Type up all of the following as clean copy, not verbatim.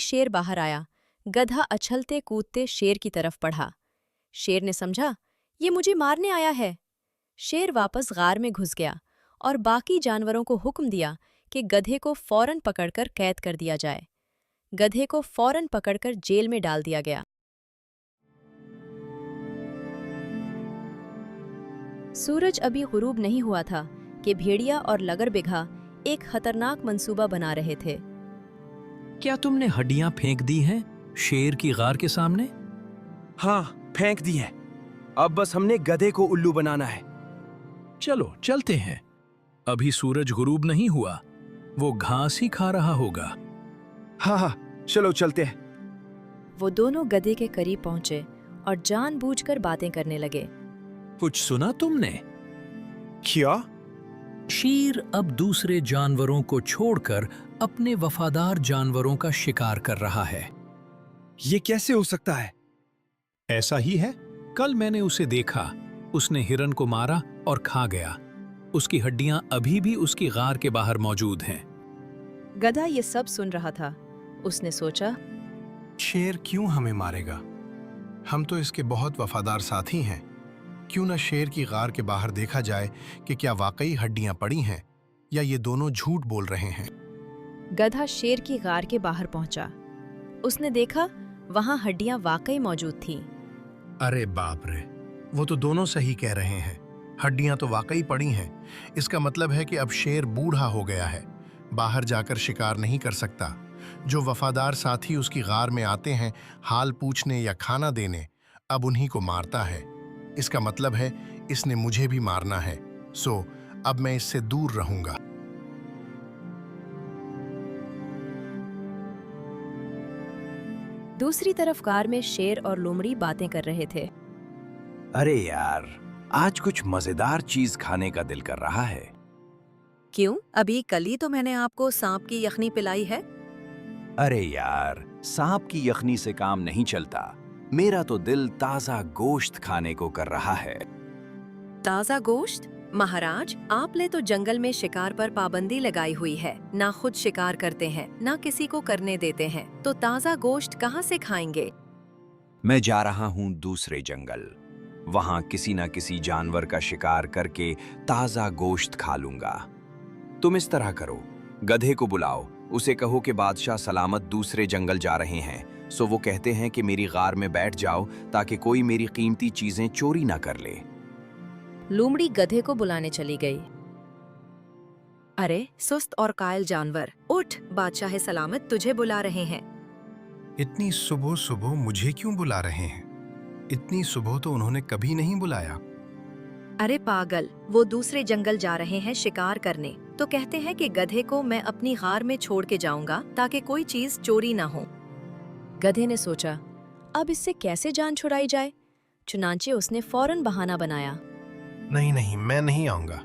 शेर बाहर आया, गधा अछलते कूदते शेर की तरफ बढ़ा। शेर ने समझा, ये मुझे मारने आया है। शेर वापस गार में घुस गया और बाकी जानवरों को हुक्म दिया कि गधे को फौरन पकड़कर कैद कर दिया जाए। गधे को फौरन पकड़कर जेल में डाल दिया गया। सूरज अभी गुरूब नहीं हुआ था कि भेड़िया और लगरबिघा एक खतरनाक मंसूबा बना रहे थे। क्या तुमने हड्डियां फेंक दी हैं शेर की गार के सामने? हाँ, फेंक दी है। अब बस हमने गधे को उल्लू बनाना है। चलो चलते हैं। अभी सूरज गुरूब नहीं हुआ, वो घास ही खा रहा होगा। हाँ, चलो चलते हैं। वो दोनों गधे के करीब पहुंचे और जानबूझकर बातें करने लगे। कुछ सुना तुमने? क्या? शेर अब दूसरे जानवरों को छोड़कर अपने वफादार जानवरों का शिकार कर रहा है। ये कैसे हो सकता है? ऐसा ही है। कल मैंने उसे देखा। उसने हिरन को मारा और खा गया। उसकी हड्डियां अभी भी उसकी गार के बाहर मौजूद हैं। गधा ये सब सुन रहा था। उसने सोचा, शेर क्यों हमें मारेगा? हम तो इसके बहुत वफादार साथी हैं। क्यों न शेर की गार के बाहर देखा जाए कि क्या वाकई हड्डियां पड़ी हैं या ये दोनों झूठ बोल रहे हैं। गधा शेर की गार के बाहर पहुंचा। उसने देखा वहां हड्डियां वाकई मौजूद थीं। अरे बाप रे, वो तो दोनों सही कह रहे हैं। हड्डियां तो वाकई पड़ी हैं। इसका मतलब है कि अब शेर बूढ़ा हो गया है, बाहर जाकर शिकार नहीं कर सकता। जो वफादार साथी उसकी गार में आते हैं हाल पूछने या खाना देने, अब उन्हीं को मारता है। इसका मतलब है इसने मुझे भी मारना है। सो अब मैं इससे दूर रहूंगा। दूसरी तरफ कार में शेर और लोमड़ी बातें कर रहे थे। अरे यार, आज कुछ मजेदार चीज खाने का दिल कर रहा है। क्यों? अभी कल ही तो मैंने आपको सांप की यखनी पिलाई है। अरे यार, सांप की यखनी से काम नहीं चलता। मेरा तो दिल ताजा गोश्त खाने को कर रहा है। ताजा गोश्त? महाराज, आपने तो जंगल में शिकार पर पाबंदी लगाई हुई है। ना खुद शिकार करते हैं, ना किसी को करने देते हैं, तो ताजा गोश्त कहाँ से खाएंगे? मैं जा रहा हूँ दूसरे जंगल। वहां किसी ना किसी जानवर का शिकार करके ताजा गोश्त खा लूंगा। तुम इस तरह करो, गधे को बुलाओ, उसे कहो कि बादशाह सलामत दूसरे जंगल जा रहे हैं। सो वो कहते हैं कि मेरी गार में बैठ जाओ ताकि कोई मेरी कीमती चीजें चोरी ना कर ले। लोमड़ी गधे को बुलाने चली गई। अरे सुस्त और कायल जानवर, उठ, बादशाह सलामत तुझे बुला रहे हैं। इतनी सुबह सुबह मुझे क्यों बुला रहे हैं? इतनी सुबह तो उन्होंने कभी नहीं बुलाया। अरे पागल, वो दूसरे जंगल जा रहे हैं शिकार करने, तो कहते हैं कि गधे को मैं अपनी गार में छोड़ के जाऊंगा ताकि कोई चीज चोरी ना हो। गधे ने सोचा, अब इससे कैसे जान छुड़ाई जाए। चुनांचे उसने फौरन बहाना बनाया। नहीं नहीं, मैं नहीं आऊंगा।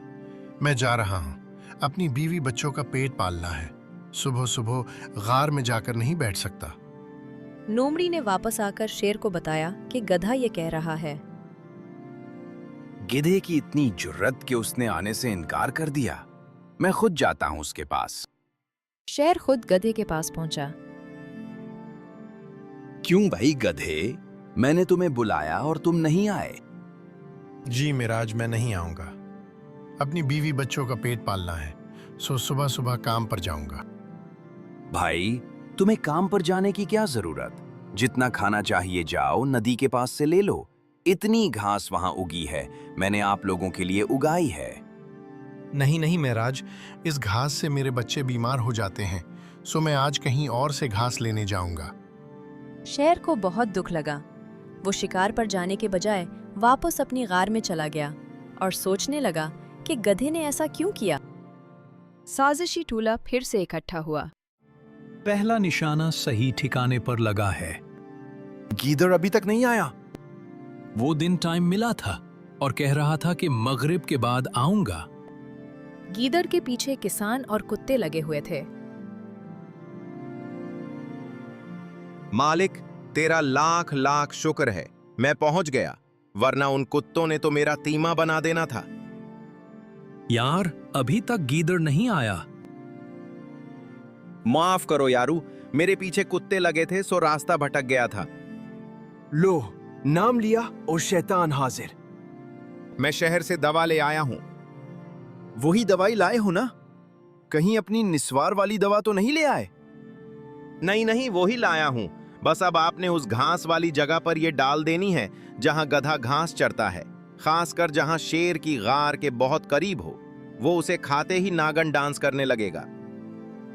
मैं जा रहा हूँ। अपनी बीवी बच्चों का पेट पालना है। सुबह सुबह गार में जाकर नहीं बैठ सकता। लोमड़ी ने वापस आकर शेर को बताया कि गधा ये कह रहा है। गिधे की इतनी जुर्रत कि उसने आने से इनकार कर दिया। मैं खुद जाता हूँ उसके पास। शेर खुद गधे के पास पहुंचा। क्यों भाई गधे, मैंने तुम्हें बुलाया और तुम नहीं आए। जी मिराज, मैं नहीं आऊंगा। अपनी बीवी बच्चों का पेट पालना है, सो सुबह सुबह काम पर जाऊंगा। भाई, तुम्हें काम पर जाने की क्या जरूरत? जितना खाना चाहिए जाओ, नदी के पास से ले लो। इतनी घास वहां उगी है, मैंने आप लोगों के लिए उगाई है। नहीं नहीं महराज, इस घास से मेरे बच्चे बीमार हो जाते हैं, सो मैं आज कहीं और से घास लेने जाऊंगा। शेर को बहुत दुख लगा। वो शिकार पर जाने के बजाय वापस अपनी गार में चला गया और सोचने लगा कि गधे ने ऐसा क्यों किया। साजिशी टूला फिर से इकट्ठा हुआ। पहला निशाना सही ठिकाने पर लगा है। गीदड़ अभी तक नहीं आया। वो दिन टाइम मिला था और कह रहा था कि मगरिब के बाद आऊंगा। गीदड़ के पीछे किसान और कुत्ते लगे हुए थे। मालिक, तेरा लाख लाख शुक्र है, मैं पहुंच गया, वरना उन कुत्तों ने तो मेरा तीमा बना देना था। यार, अभी तक गीदड़ नहीं आया। माफ करो यारू, मेरे पीछे कुत्ते लगे थे सो रास्ता भटक गया था। लो, नाम लिया और शैतान हाजिर। मैं शहर से दवा ले आया हूं। वही दवाई लाए हो ना? कहीं अपनी निस्वार वाली दवा तो नहीं ले आए? नहीं नहीं, वो ही लाया हूं। बस अब आपने उस घास वाली जगह पर ये डाल देनी है जहां गधा घास चरता है, खासकर जहां शेर की गार के बहुत करीब हो। वो उसे खाते ही नागन डांस करने लगेगा।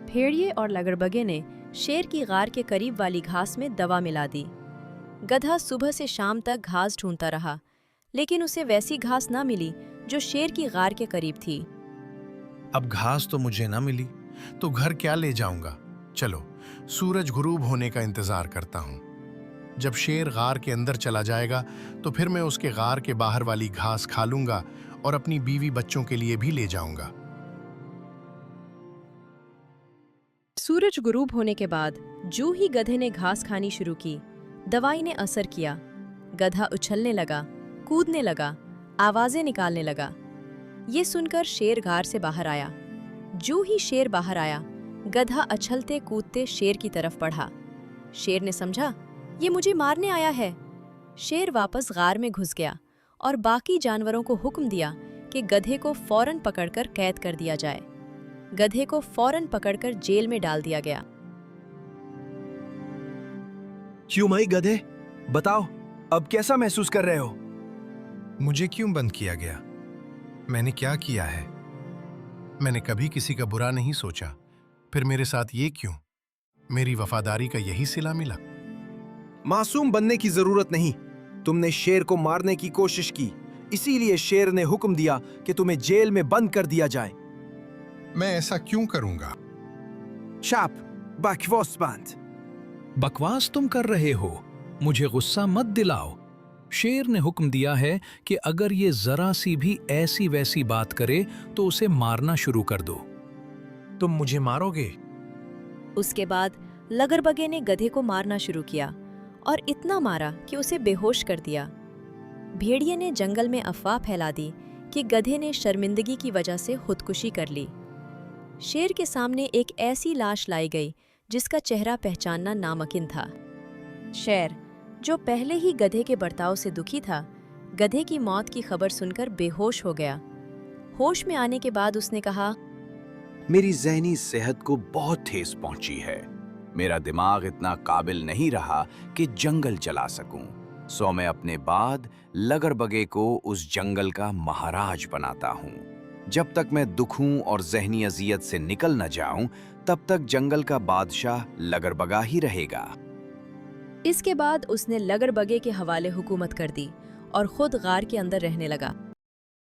भेड़िए और लगड़बगे ने शेर की गार के करीब वाली घास में दवा मिला दी। गधा सुबह से शाम तक घास ढूंढता रहा, लेकिन उसे वैसी घास ना मिली जो शेर की गार के करीब थी। अब घास तो मुझे ना मिली तो घर क्या ले जाऊंगा। चलो सूरज गुरूब होने का इंतजार करता हूं। जब शेर गार के अंदर चला जाएगा तो फिर मैं उसके गार के बाहर वाली घास खा लूंगा और अपनी बीवी बच्चों के लिए भी ले जाऊंगा। सूरज गुरूब होने के बाद जो ही गधे ने घास खानी शुरू की, दवाई ने असर किया। गधा उछलने लगा, कूदने लगा, आवाजें निकालने लगा। ये सुनकर शेर गार से बाहर आया। जो ही शेर बाहर आया, गधा अछलते कूदते शेर की तरफ बढ़ा। शेर ने समझा ये मुझे मारने आया है। शेर वापस गार में घुस गया और बाकी जानवरों को हुक्म दिया कि गधे को फौरन पकड़कर कैद कर दिया जाए। गधे को फौरन पकड़कर जेल में डाल दिया गया। क्यों भाई गधे, बताओ अब कैसा महसूस कर रहे हो? मुझे क्यों बंद किया गया? मैंने क्या किया है? मैंने कभी किसी का बुरा नहीं सोचा, फिर मेरे साथ ये क्यों? मेरी वफादारी का यही सिला मिला। मासूम बनने की जरूरत नहीं। तुमने शेर को मारने की कोशिश की, इसीलिए शेर ने हुक्म दिया कि तुम्हें जेल में बंद कर दिया जाए। मैं ऐसा क्यों करूंगा? शाप बकवास बंद। बकवास तुम कर रहे हो, मुझे गुस्सा मत दिलाओ। शेर ने हुक्म दिया है कि अगर ये जरा सी भी ऐसी वैसी बात करे तो उसे मारना शुरू कर दो। तुम मुझे मारोगे? उसके बाद लगड़बगे ने गधे को मारना शुरू किया और इतना मारा कि उसे बेहोश कर दिया। भेड़िए ने जंगल में अफवाह फैला दी कि गधे ने शर्मिंदगी की वजह से खुदकुशी कर ली। शेर के सामने एक ऐसी लाश लाई गई जिसका चेहरा पहचानना नामुमकिन था। शेर, जो पहले ही गधे के बर्ताव से दुखी था, गधे की मौत की खबर सुनकर बेहोश हो गया। होश में आने के बाद उसने कहा, मेरी ज़हनी सेहत को बहुत ठेस पहुंची है। मेरा दिमाग इतना काबिल नहीं रहा कि जंगल चला सकूं, सो मैं अपने बाद लगड़बगे को उस जंगल का महाराज बनाता हूं। जब तक मैं दुखों और ज़हनी अजियत से निकल न जाऊं, तब तक जंगल का बादशाह लगड़बगा ही रहेगा। इसके बाद उसने लगड़बगे के हवाले हुकूमत कर दी और खुद गार के अंदर रहने लगा।